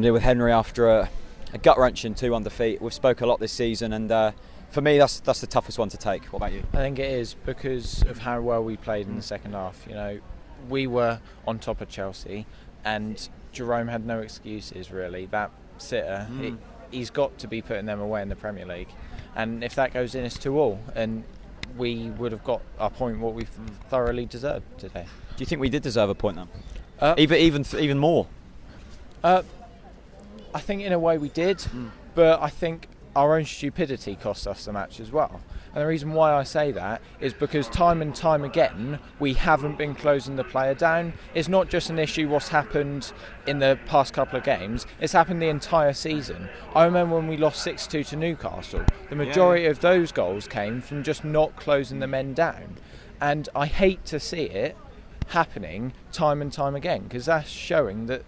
to deal with Henry after a gut-wrenching 2-1 defeat. We've spoke a lot this season, and for me, that's the toughest one to take. What about you? I think it is because of how well we played in the second half. You know, we were on top of Chelsea, and Jerome had no excuses really. That sitter, he's got to be putting them away in the Premier League, and if that goes in, it's 2-2, and we would have got our point what we thoroughly deserved today. Do you think we did deserve a point then? Even more? I think in a way we did, but I think our own stupidity cost us the match as well. And the reason why I say that is because time and time again we haven't been closing the player down. It's not just an issue what's happened in the past couple of games, it's happened the entire season. I remember when we lost 6-2 to Newcastle, the majority of those goals came from just not closing the men down. And I hate to see it happening time and time again, because that's showing that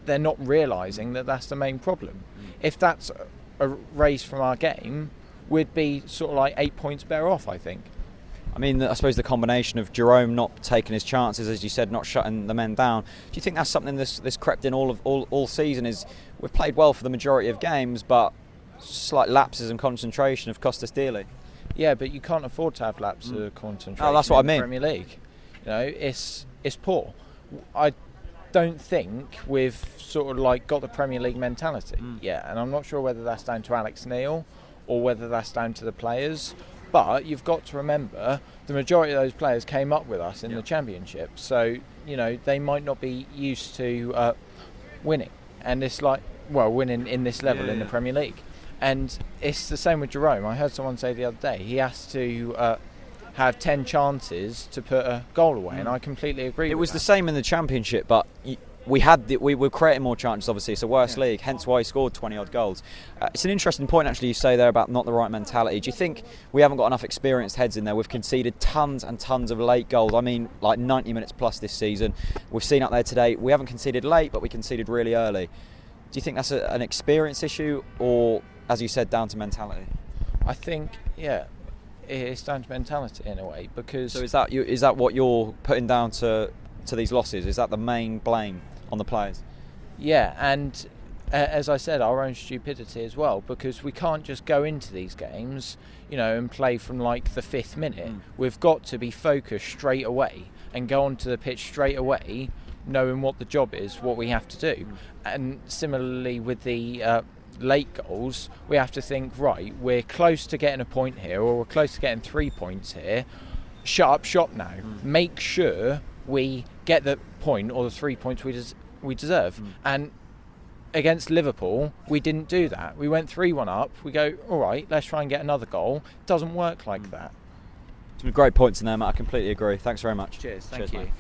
they're not realising that that's the main problem. If that's erased from our game, we'd be sort of like 8 points better off, I think. I mean, I suppose the combination of Jerome not taking his chances, as you said, not shutting the men down. Do you think that's something this crept in all season? Is we've played well for the majority of games, but slight lapses in concentration have cost us dearly. Yeah, but you can't afford to have lapses of concentration. Oh, that's what I mean. In the Premier League, you know, it's poor. I don't think we've sort of like got the Premier League mentality yet, and I'm not sure whether that's down to Alex Neil or whether that's down to the players. But you've got to remember the majority of those players came up with us in the Championship, so you know they might not be used to winning, and it's like winning in this level in the Premier League. And it's the same with Jerome. I heard someone say the other day he has to have 10 chances to put a goal away, and I completely agree. It with was that. the same in the Championship, but we were creating more chances. Obviously, it's a worse league, hence why he scored 20 odd goals. It's an interesting point actually you say there about not the right mentality. Do you think we haven't got enough experienced heads in there? We've conceded tons and tons of late goals. I mean, like 90 minutes plus this season. We've seen up there today. We haven't conceded late, but we conceded really early. Do you think that's an experience issue, or, as you said, down to mentality? I think it's down to mentality in a way, because. So is that what you're putting down to these losses? Is that the main blame on the players? Yeah, and as I said, our own stupidity as well, because we can't just go into these games, you know, and play from like the 5th minute. We've got to be focused straight away and go onto the pitch straight away, knowing what the job is, what we have to do. And similarly with the late goals, we have to think, right, we're close to getting a point here, or we're close to getting 3 points here. Shut up shop now. Make sure we get the point or the 3 points we deserve. And against Liverpool, we didn't do that. We went 3-1 up. We go, all right, let's try and get another goal. It doesn't work like that. Some great points in there, Matt. I completely agree. Thanks very much. Cheers. Thank you. Mate.